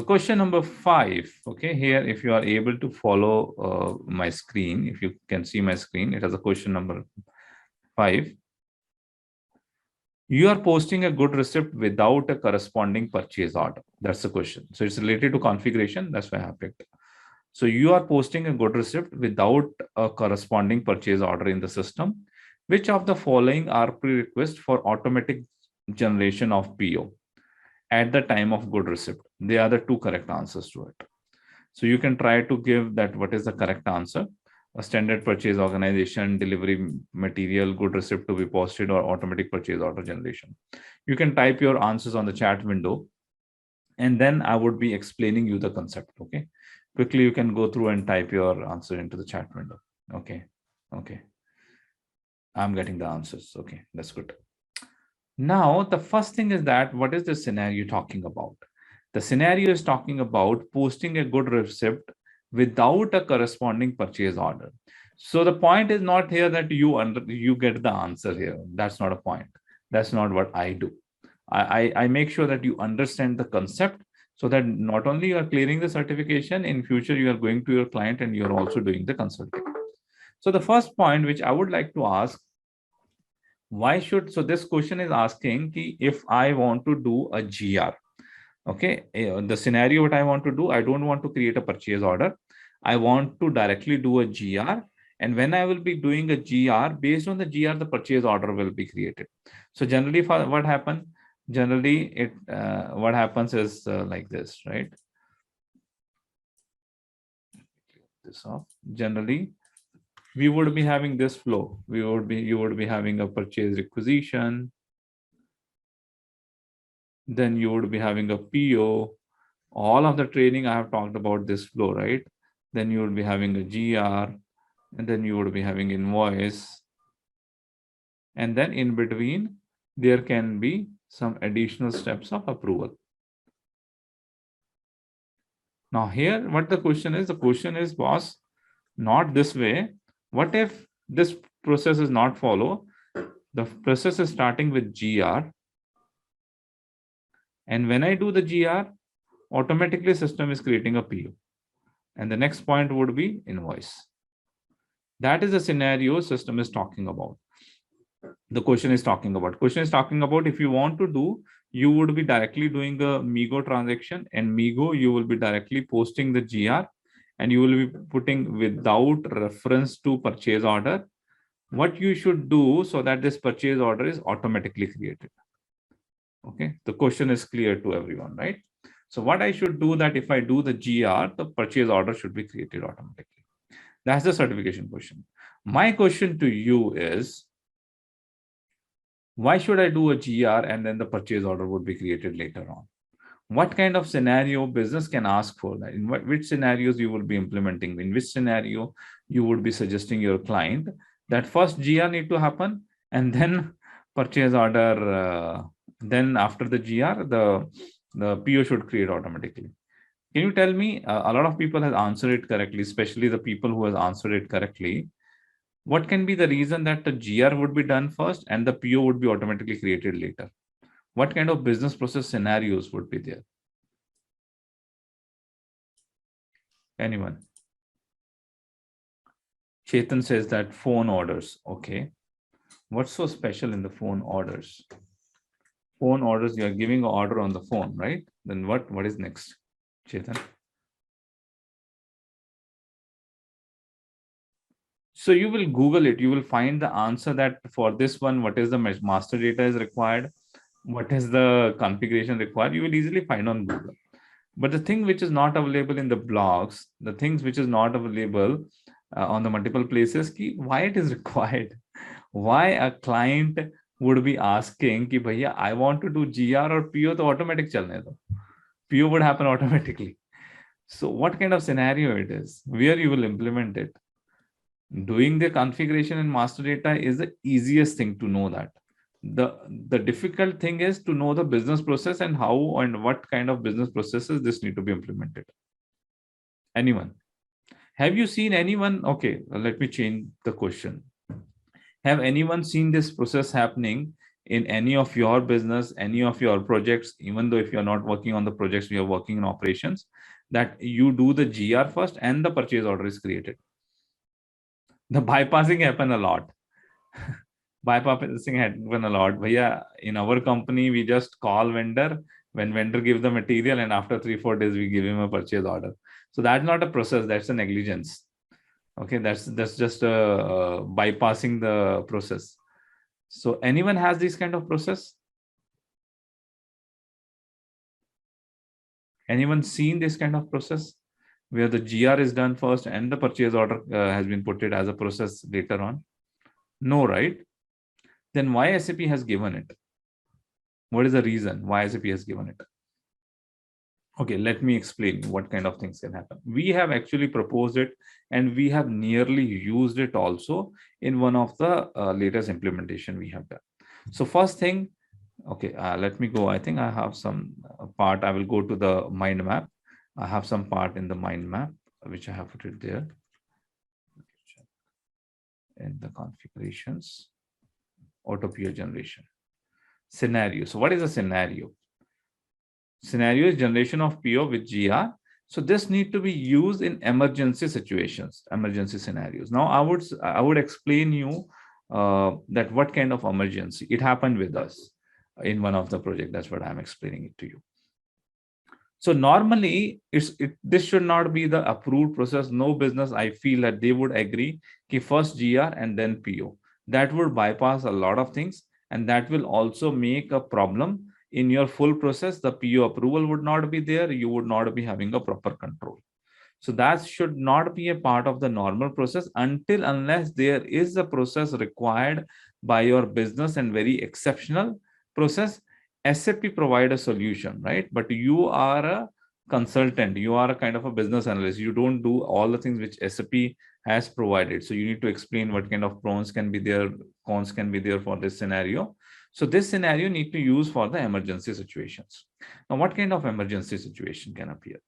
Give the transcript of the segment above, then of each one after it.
question number 5. Okay, here, if you are able to follow my screen, if you can see my screen, it has a question number 5. You are posting a good receipt without a corresponding purchase order. That's the question. So it's related to configuration. That's why I have picked. So you are posting a good receipt without a corresponding purchase order in the system. Which of the following are prerequisites for automatic generation of PO at the time of good receipt? They are the 2 correct answers to it. So you can try to give that what is the correct answer. A standard purchase organization, delivery material, good receipt to be posted, or automatic purchase order generation. You can type your answers on the chat window, and then I would be explaining you the concept. Okay, quickly you can go through and type your answer into the chat window. Okay, I'm getting the answers. Okay, that's good. Now the first thing is that what is the scenario talking about? The scenario is talking about posting a good receipt without a corresponding purchase order. So the point is not here that you get the answer here. That's not a point. That's not what I do. I make sure that you understand the concept, so that not only you are clearing the certification, in future you are going to your client and you're also doing the consulting. So the first point which I would like to ask, why should, so this question is asking if I want to do a GR. Okay, the scenario what I want to do, I don't want to create a purchase order. I want to directly do a GR. And when I will be doing a GR, based on the GR, the purchase order will be created. So generally, for what happens? Generally, what happens is like this, right? This off. Generally, we would be having this flow. You would be having a purchase requisition. Then you would be having a PO. All of the training I have talked about this flow, right? Then you would be having a GR, and then you would be having invoice. And then in between, there can be some additional steps of approval. Now here, what the question is? The question is, boss, not this way. What if this process is not follow? The process is starting with GR. And when I do the GR, automatically system is creating a PO. And the next point would be invoice. That is the scenario system is talking about. The question is talking about. Question is talking about if you want to do, you would be directly doing the Migo transaction, and Migo, you will be directly posting the GR, and you will be putting without reference to purchase order. What you should do so that this purchase order is automatically created. Okay, the question is clear to everyone, right? So what I should do, that if I do the GR, the purchase order should be created automatically. That's the certification question. My question to you is, why should I do a GR and then the purchase order would be created later on? What kind of scenario business can ask for that? In which scenarios you will be implementing? In which scenario you would be suggesting your client that first GR need to happen, and then purchase order, then after the GR, the PO should create automatically. Can you tell me, a lot of people have answered it correctly, especially the people who has answered it correctly. What can be the reason that the GR would be done first and the PO would be automatically created later? What kind of business process scenarios would be there? Anyone? Chetan says that phone orders. Okay. What's so special in the phone orders? Phone orders, you are giving an order on the phone, right? Then what is next, Chetan? So you will Google it. You will find the answer that for this one, what is the master data is required? What is the configuration required? You will easily find on Google. But the thing which is not available in the blogs, the things which is not available on the multiple places, why it is required? Why a client would be asking ki bhaiya, I want to do GR or PO, to automatic chalne do. PO would happen automatically. So what kind of scenario it is? Where you will implement it? Doing the configuration in master data is the easiest thing to know that. The difficult thing is to know the business process and how and what kind of business processes this need to be implemented. Anyone? Have you seen anyone? Okay, let me change the question. Have anyone seen this process happening in any of your business, any of your projects, even though if you're not working on the projects, you're working in operations, that you do the GR first and the purchase order is created. The bypassing happen a lot. Bypassing happen a lot. Bhaiya, in our company, we just call vendor. When vendor gives the material, and after 3-4 days, we give him a purchase order. So that's not a process. That's a negligence. Okay, that's just bypassing the process. So anyone has this kind of process? Anyone seen this kind of process where the GR is done first and the purchase order has been put it as a process later on? No, right? Then why SAP has given it? What is the reason why SAP has given it? Okay, let me explain what kind of things can happen. We have actually proposed it and we have nearly used it also in one of the latest implementation we have done. So first thing, okay, let me go. I think I have some part. I will go to the mind map. I have some part in the mind map, which I have put it there in the configurations, auto PO generation scenario. So what is a scenario? Scenario is generation of PO with GR. So this need to be used in emergency situations, emergency scenarios. Now I would explain you that what kind of emergency it happened with us in one of the project. That's what I'm explaining it to you. So normally this should not be the approved process. No business, I feel that they would agree कि first GR and then PO. That would bypass a lot of things, and that will also make a problem in your full process. The PO approval would not be there. You would not be having a proper control. So that should not be a part of the normal process unless there is a process required by your business and very exceptional process. SAP provide a solution, right? But you are a consultant. You are a kind of a business analyst. You don't do all the things which SAP has provided. So you need to explain what kind of pros can be there, cons can be there for this scenario. So this scenario need to use for the emergency situations. Now, what kind of emergency situation can appear?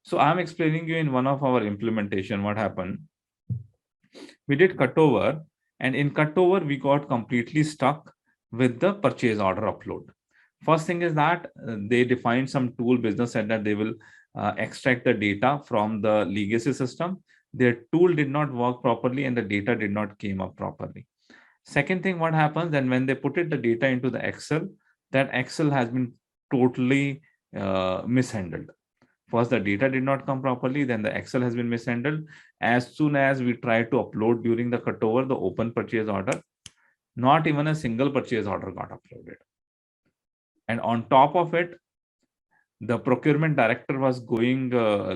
So I'm explaining you in one of our implementation what happened. We did cutover, and in cutover we got completely stuck with the purchase order upload. First thing is that they defined some tool, business said that they will extract the data from the legacy system. Their tool did not work properly and the data did not came up properly. Second thing, what happens then when they put it the data into the Excel, that Excel has been totally mishandled. First, the data did not come properly, then the Excel has been mishandled. As soon as we try to upload during the cutover, the open purchase order, not even a single purchase order got uploaded. And on top of it, the procurement director was going,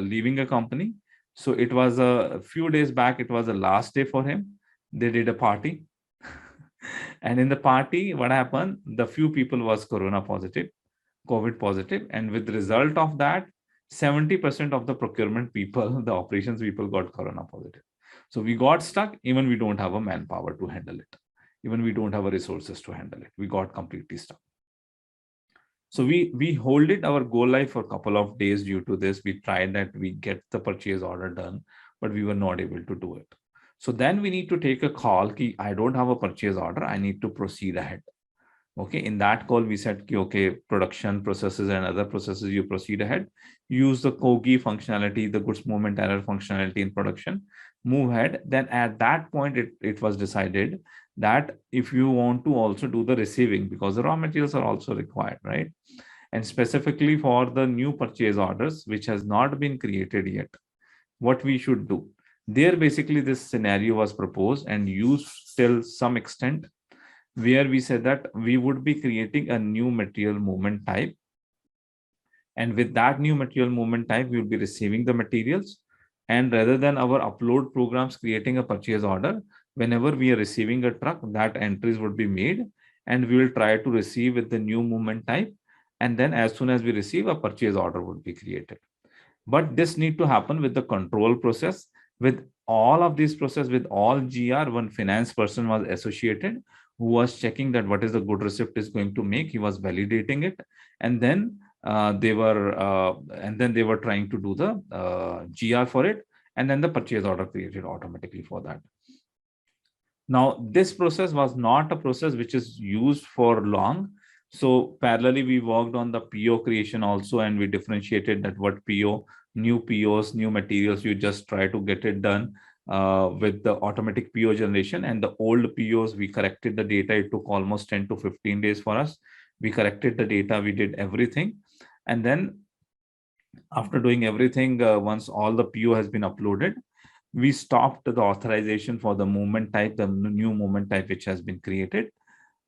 leaving a company. So it was a few days back, it was the last day for him. They did a party. And in the party, what happened? The few people was Corona positive, COVID positive. And with the result of that, 70% of the procurement people, the operations people got Corona positive. So we got stuck. Even we don't have a manpower to handle it. Even we don't have a resources to handle it. We got completely stuck. So we hold it our go live for a couple of days due to this. We tried that we get the purchase order done, but we were not able to do it. So then we need to take a call ki I don't have a purchase order. I need to proceed ahead. Okay, in that call, we said, okay, production processes and other processes, you proceed ahead, use the COGI functionality, the goods movement error functionality in production, move ahead. Then at that point, it was decided that if you want to also do the receiving, because the raw materials are also required, right? And specifically for the new purchase orders, which has not been created yet, what we should do. There, basically, this scenario was proposed and used till some extent, where we said that we would be creating a new material movement type. And with that new material movement type, we will be receiving the materials. And rather than our upload programs creating a purchase order, whenever we are receiving a truck, that entries would be made and we will try to receive with the new movement type. And then as soon as we receive, a purchase order would be created. But this need to happen with the control process. With all of this process, with all GR, one finance person was associated who was checking that what is the good receipt is going to make. He was validating it, and then they were trying to do the GR for it, and then the purchase order created automatically for that. Now, this process was not a process which is used for long. So parallelly, we worked on the PO creation also, and we differentiated that what PO, new POs, new materials, you just try to get it done with the automatic PO generation. And the old POs, we corrected the data. It took almost 10 to 15 days for us. We corrected the data, we did everything. And then after doing everything, once all the PO has been uploaded, we stopped the authorization for the movement type, the new movement type which has been created.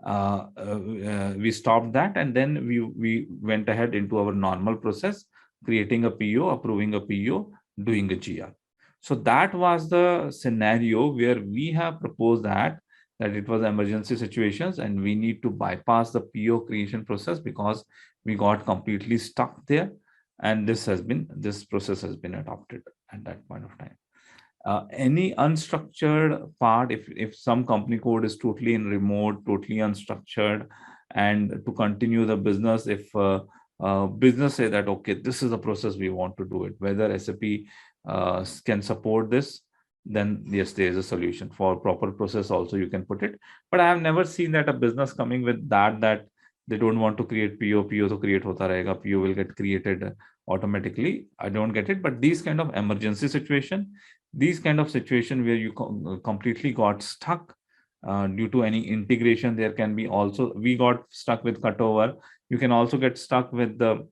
We stopped that, and then we went ahead into our normal process, creating a PO, approving a PO, doing a GR. So that was the scenario where we have proposed that it was emergency situations and we need to bypass the PO creation process because we got completely stuck there, and this process has been adopted at that point of time. Any unstructured part, if some company code is totally in remote, totally unstructured, and to continue the business, if business say that, okay, this is the process we want to do it, whether SAP can support this, then yes, there is a solution for proper process also you can put it. But I have never seen that a business coming with that they don't want to create PO to create hota rahega, PO will get created automatically. I don't get it. But these kind of emergency situation, where you completely got stuck due to any integration, there can be also, we got stuck with cutover. You can also get stuck with the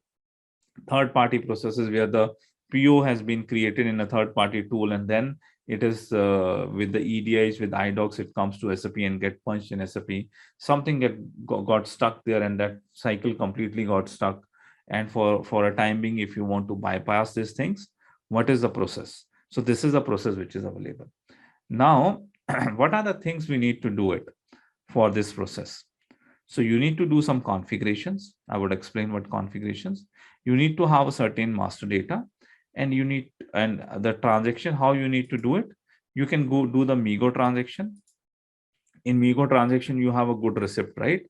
third party processes where the PO has been created in a third party tool, and then it is with the EDIs, with iDocs, it comes to SAP and get punched in SAP. Something got stuck there, and that cycle completely got stuck. And for a time being, if you want to bypass these things, what is the process? So this is a process which is available. Now, what are the things we need to do it for this process? So you need to do some configurations. I would explain what configurations. You need to have a certain master data, and the transaction, how you need to do it. You can go do the Migo transaction. In Migo transaction, you have a good receipt, right?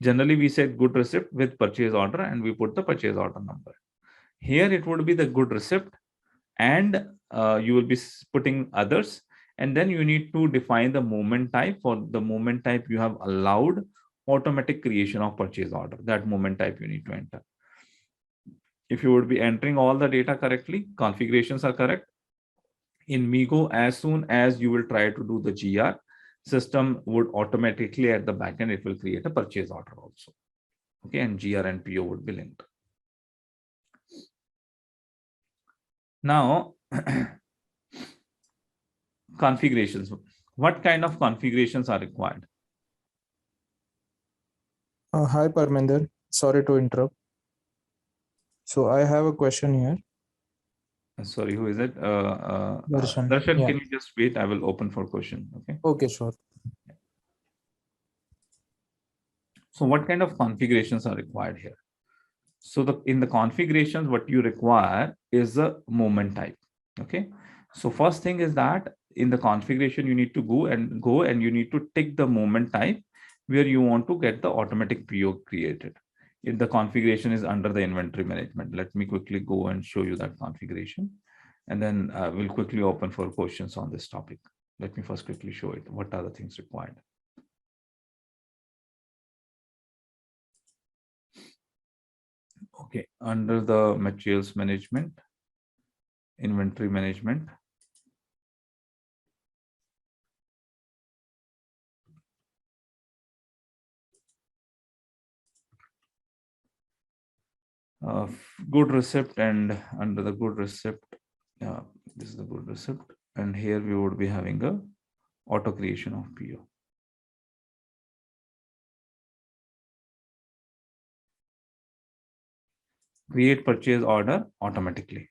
Generally, we said good receipt with purchase order, and we put the purchase order number. Here, it would be the good receipt, and you will be putting others. And then you need to define the movement type. For the movement type, you have allowed automatic creation of purchase order. That movement type you need to enter. If you would be entering all the data correctly, configurations are correct. In Migo, as soon as you will try to do the GR, system would automatically at the backend, it will create a purchase order also. Okay, and GR and PO would be linked. Now, configurations. What kind of configurations are required? Hi, Parminder. Sorry to interrupt. So I have a question here. Sorry, who is it? Darshan. Darshan, Yeah. can you just wait? I will open for question. Okay. Okay, sure. So what kind of configurations are required here? So in the configurations, what you require is a movement type. Okay. So first thing is that in the configuration, you need to go and you need to tick the movement type where you want to get the automatic PO created. If the configuration is under the inventory management, let me quickly go and show you that configuration. And then we'll quickly open for questions on this topic. Let me first quickly show it. What are the things required? Okay, under the materials management, inventory management. Good receipt, and under the good receipt, this is the good receipt, and here we would be having a auto creation of PO. Create purchase order automatically.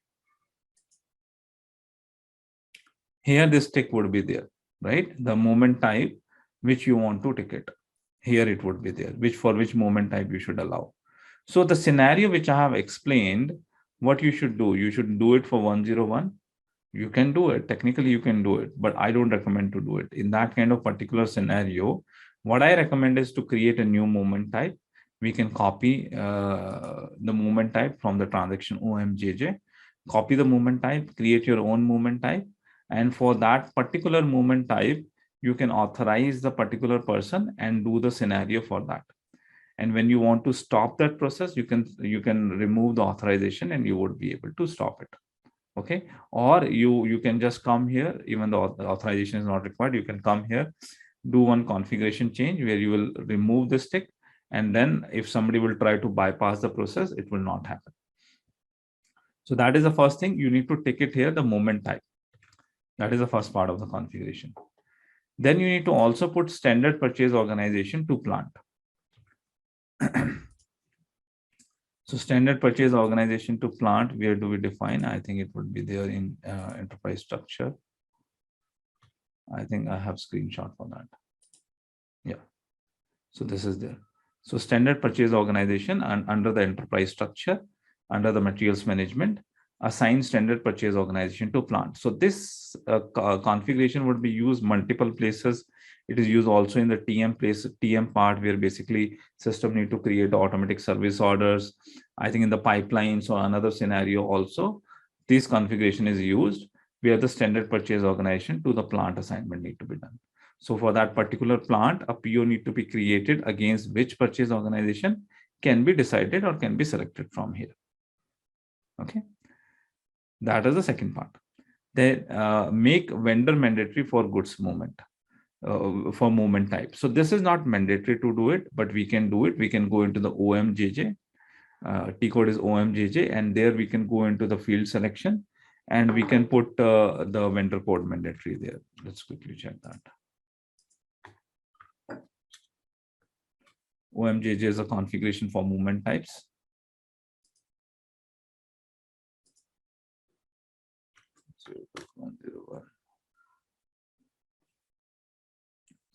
Here this tick would be there, right? The movement type which you want to ticket. Here it would be there, for which movement type you should allow. So the scenario which I have explained, what you should do it for 101. You can do it. Technically, you can do it, but I don't recommend to do it. In that kind of particular scenario, what I recommend is to create a new movement type. We can copy the movement type from the transaction OMJJ, copy the movement type, create your own movement type. And for that particular movement type, you can authorize the particular person and do the scenario for that. And when you want to stop that process, you can remove the authorization and you would be able to stop it. Okay, or you can just come here, even though the authorization is not required, you can come here, do one configuration change where you will remove this tick, and then if somebody will try to bypass the process, it will not happen. So that is the first thing. You need to tick it here, the moment type. That is the first part of the configuration. Then you need to also put standard purchase organization to plant. So standard purchase organization to plant, where do we define? I think it would be there in enterprise structure. I think I have screenshot for that. Yeah. So this is there. So standard purchase organization, and under the enterprise structure, under the materials management, assign standard purchase organization to plant. So this configuration would be used multiple places. It is used also in the TM part, where basically system need to create automatic service orders. I think in the pipelines or another scenario also, this configuration is used where the standard purchase organization to the plant assignment need to be done. So for that particular plant, a PO need to be created against which purchase organization can be decided or can be selected from here. Okay. That is the second part. They make vendor mandatory for goods movement, for movement type. So this is not mandatory to do it, but we can do it. We can go into the OMJJ. T code is OMJJ, and there we can go into the field selection, and we can put the vendor code mandatory there. Let's quickly check that. OMJJ is a configuration for movement types.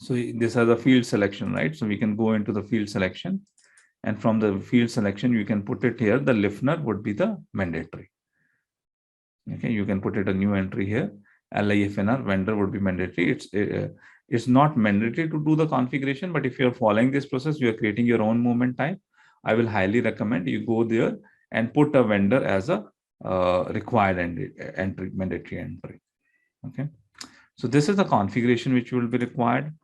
So this has a field selection, right? So we can go into the field selection, and from the field selection, you can put it here. The listener would be the mandatory. Okay, you can put it a new entry here. LIFNR vendor would be mandatory. It's not mandatory to do the configuration, but if you're following this process, you're creating your own movement type. I will highly recommend you go there and put a vendor as a required entry, mandatory entry. Okay, so this is the configuration which will be required.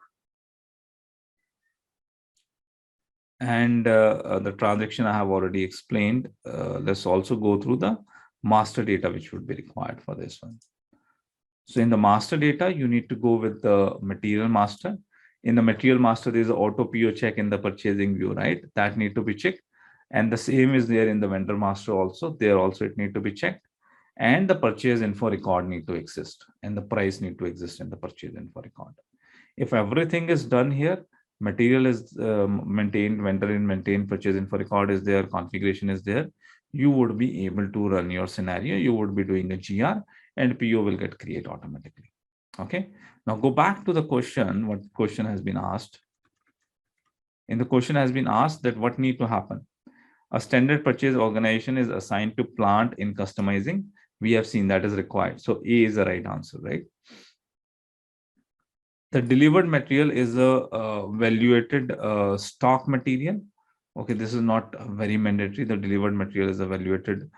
And the transaction I have already explained. Let's also go through the master data which would be required for this one. So in the master data, you need to go with the material master. In the material master, there is an auto PO check in the purchasing view, right? That need to be checked. And the same is there in the vendor master also. There also it need to be checked. And the purchase info record need to exist. And the price need to exist in the purchase info record. If everything is done here, material is maintained, vendor in maintained, purchase info record is there, configuration is there, you would be able to run your scenario. You would be doing a GR and PO will get created automatically. Okay. Now go back to the question. What question has been asked? In the question has been asked that what need to happen? A standard purchase organization is assigned to plant in customizing. We have seen that is required. So A is the right answer, right? The delivered material is a valuated stock material. Okay, this is not very mandatory. The delivered material is a valuated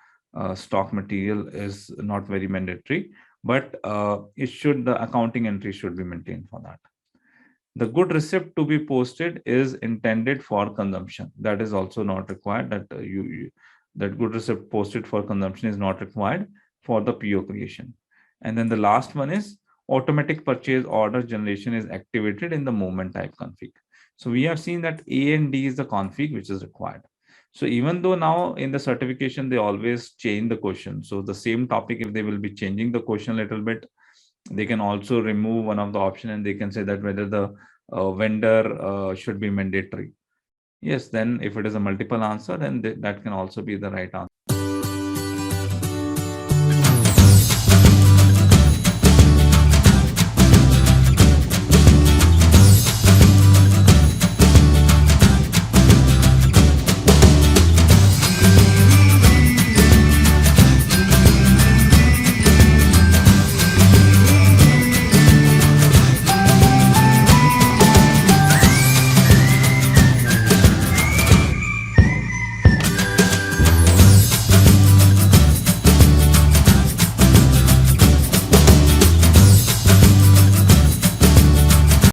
stock material, is not very mandatory, but the accounting entry should be maintained for that. The good receipt to be posted is intended for consumption. That is also not required. That that good receipt posted for consumption is not required for the PO creation. And then the last one is automatic purchase order generation is activated in the movement type config. So we have seen that A and D is the config which is required. So even though now in the certification, they always change the question. So the same topic, if they will be changing the question a little bit, they can also remove one of the option and they can say that whether the vendor should be mandatory. Yes, then if it is a multiple answer, then that can also be the right answer.